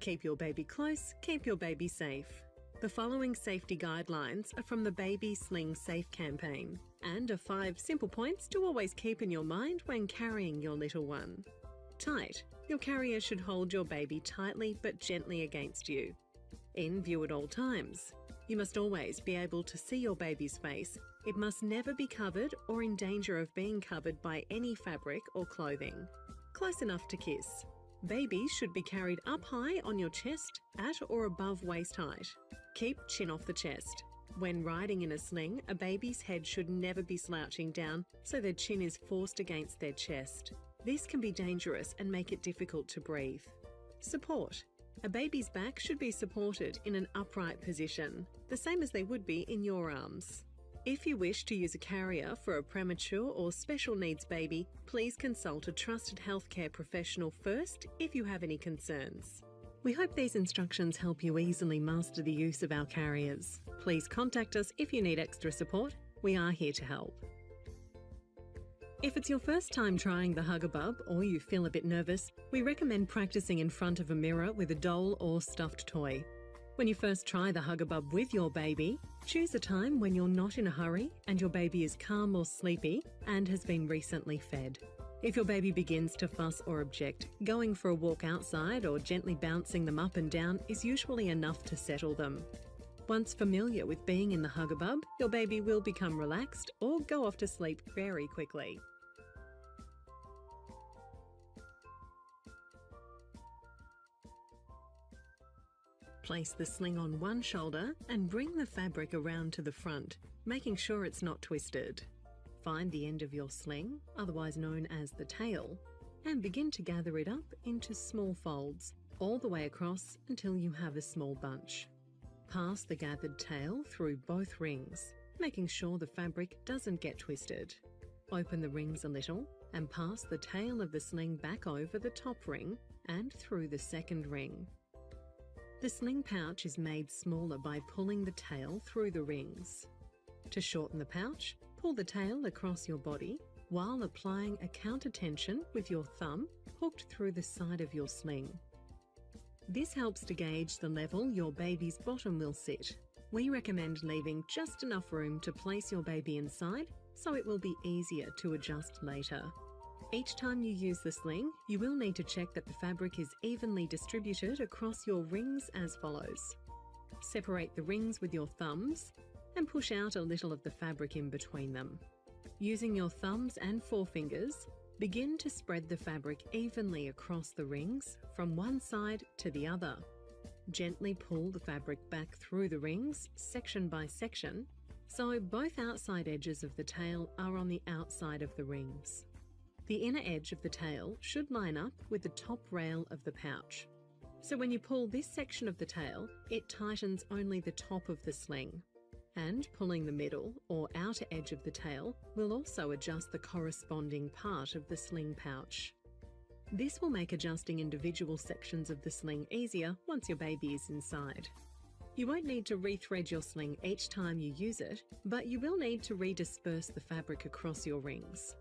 Keep your baby close, keep your baby safe. The following safety guidelines are from the Baby Sling Safe campaign and are 5 simple points to always keep in your mind when carrying your little one. Tight. Your carrier should hold your baby tightly but gently against you. In view at all times. You must always be able to see your baby's face. It must never be covered or in danger of being covered by any fabric or clothing. Close enough to kiss. Babies should be carried up high on your chest, at or above waist height. Keep chin off the chest. When riding in a sling, a baby's head should never be slouching down so their chin is forced against their chest. This can be dangerous and make it difficult to breathe. Support. A baby's back should be supported in an upright position, the same as they would be in your arms. If you wish to use a carrier for a premature or special needs baby, please consult a trusted healthcare professional first if you have any concerns. We hope these instructions help you easily master the use of our carriers. Please contact us if you need extra support. We are here to help. If it's your first time trying the HUGABUB or you feel a bit nervous, we recommend practicing in front of a mirror with a doll or stuffed toy. When you first try the HUGABUB with your baby, choose a time when you're not in a hurry and your baby is calm or sleepy and has been recently fed. If your baby begins to fuss or object, going for a walk outside or gently bouncing them up and down is usually enough to settle them. Once familiar with being in the HUGABUB, your baby will become relaxed or go off to sleep very quickly. Place the sling on one shoulder and bring the fabric around to the front, making sure it's not twisted. Find the end of your sling, otherwise known as the tail, and begin to gather it up into small folds, all the way across until you have a small bunch. Pass the gathered tail through both rings, making sure the fabric doesn't get twisted. Open the rings a little and pass the tail of the sling back over the top ring and through the second ring. The sling pouch is made smaller by pulling the tail through the rings. To shorten the pouch, pull the tail across your body while applying a counter tension with your thumb hooked through the side of your sling. This helps to gauge the level your baby's bottom will sit. We recommend leaving just enough room to place your baby inside so it will be easier to adjust later. Each time you use the sling, you will need to check that the fabric is evenly distributed across your rings as follows. Separate the rings with your thumbs and push out a little of the fabric in between them. Using your thumbs and forefingers, begin to spread the fabric evenly across the rings from one side to the other. Gently pull the fabric back through the rings, section by section, so both outside edges of the tail are on the outside of the rings. The inner edge of the tail should line up with the top rail of the pouch. So when you pull this section of the tail, it tightens only the top of the sling. And pulling the middle or outer edge of the tail will also adjust the corresponding part of the sling pouch. This will make adjusting individual sections of the sling easier once your baby is inside. You won't need to rethread your sling each time you use it, but you will need to redisperse the fabric across your rings.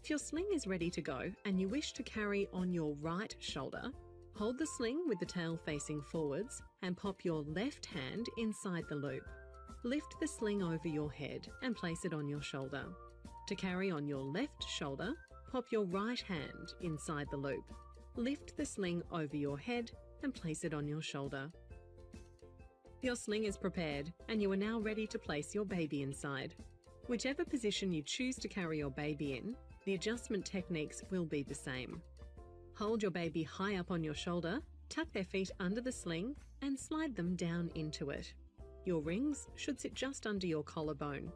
If your sling is ready to go and you wish to carry on your right shoulder, hold the sling with the tail facing forwards and pop your left hand inside the loop. Lift the sling over your head and place it on your shoulder. To carry on your left shoulder, pop your right hand inside the loop. Lift the sling over your head and place it on your shoulder. Your sling is prepared and you are now ready to place your baby inside. Whichever position you choose to carry your baby in, the adjustment techniques will be the same. Hold your baby high up on your shoulder, tuck their feet under the sling and slide them down into it. Your rings should sit just under your collarbone.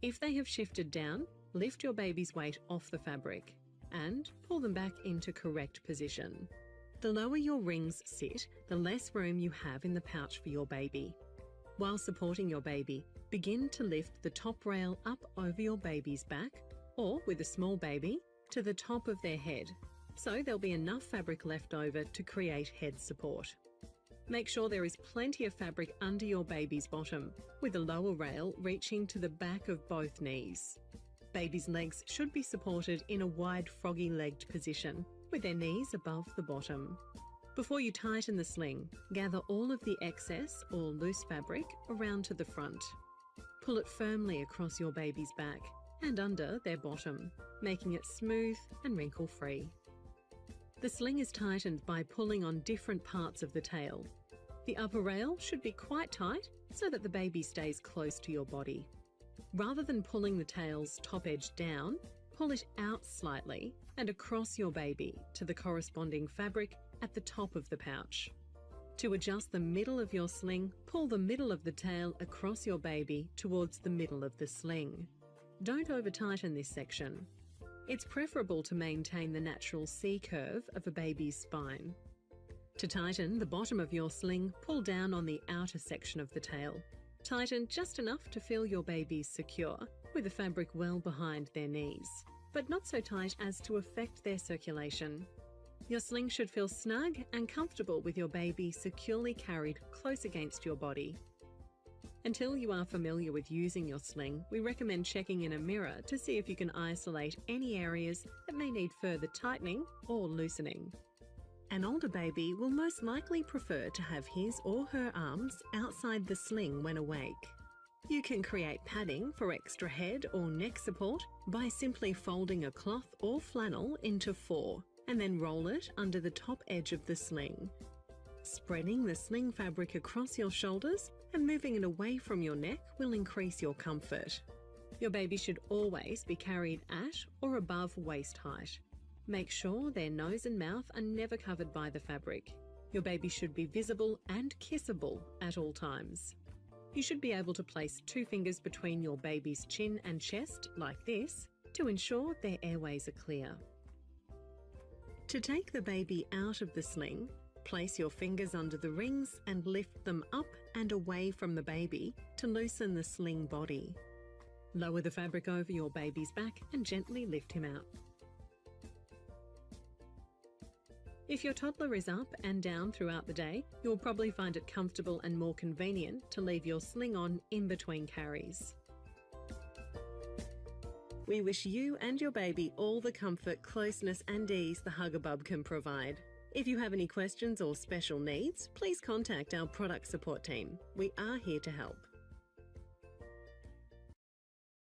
If they have shifted down, lift your baby's weight off the fabric and pull them back into correct position. The lower your rings sit, the less room you have in the pouch for your baby. While supporting your baby, begin to lift the top rail up over your baby's back, or with a small baby, to the top of their head, so there'll be enough fabric left over to create head support. Make sure there is plenty of fabric under your baby's bottom, with the lower rail reaching to the back of both knees. Baby's legs should be supported in a wide froggy-legged position, with their knees above the bottom. Before you tighten the sling, gather all of the excess or loose fabric around to the front. Pull it firmly across your baby's back and under their bottom, making it smooth and wrinkle-free. The sling is tightened by pulling on different parts of the tail. The upper rail should be quite tight so that the baby stays close to your body. Rather than pulling the tail's top edge down, pull it out slightly and across your baby to the corresponding fabric at the top of the pouch. To adjust the middle of your sling, pull the middle of the tail across your baby towards the middle of the sling. Don't over-tighten this section. It's preferable to maintain the natural C-curve of a baby's spine. To tighten the bottom of your sling, pull down on the outer section of the tail. Tighten just enough to feel your baby secure, with the fabric well behind their knees, but not so tight as to affect their circulation. Your sling should feel snug and comfortable with your baby securely carried close against your body. Until you are familiar with using your sling, we recommend checking in a mirror to see if you can isolate any areas that may need further tightening or loosening. An older baby will most likely prefer to have his or her arms outside the sling when awake. You can create padding for extra head or neck support by simply folding a cloth or flannel into 4 and then roll it under the top edge of the sling. Spreading the sling fabric across your shoulders and moving it away from your neck will increase your comfort. Your baby should always be carried at or above waist height. Make sure their nose and mouth are never covered by the fabric. Your baby should be visible and kissable at all times. You should be able to place 2 fingers between your baby's chin and chest, like this, to ensure their airways are clear. To take the baby out of the sling, place your fingers under the rings and lift them up and away from the baby to loosen the sling body. Lower the fabric over your baby's back and gently lift him out. If your toddler is up and down throughout the day, you'll probably find it comfortable and more convenient to leave your sling on in between carries. We wish you and your baby all the comfort, closeness and ease the HUGABUB can provide. If you have any questions or special needs, please contact our product support team. We are here to help.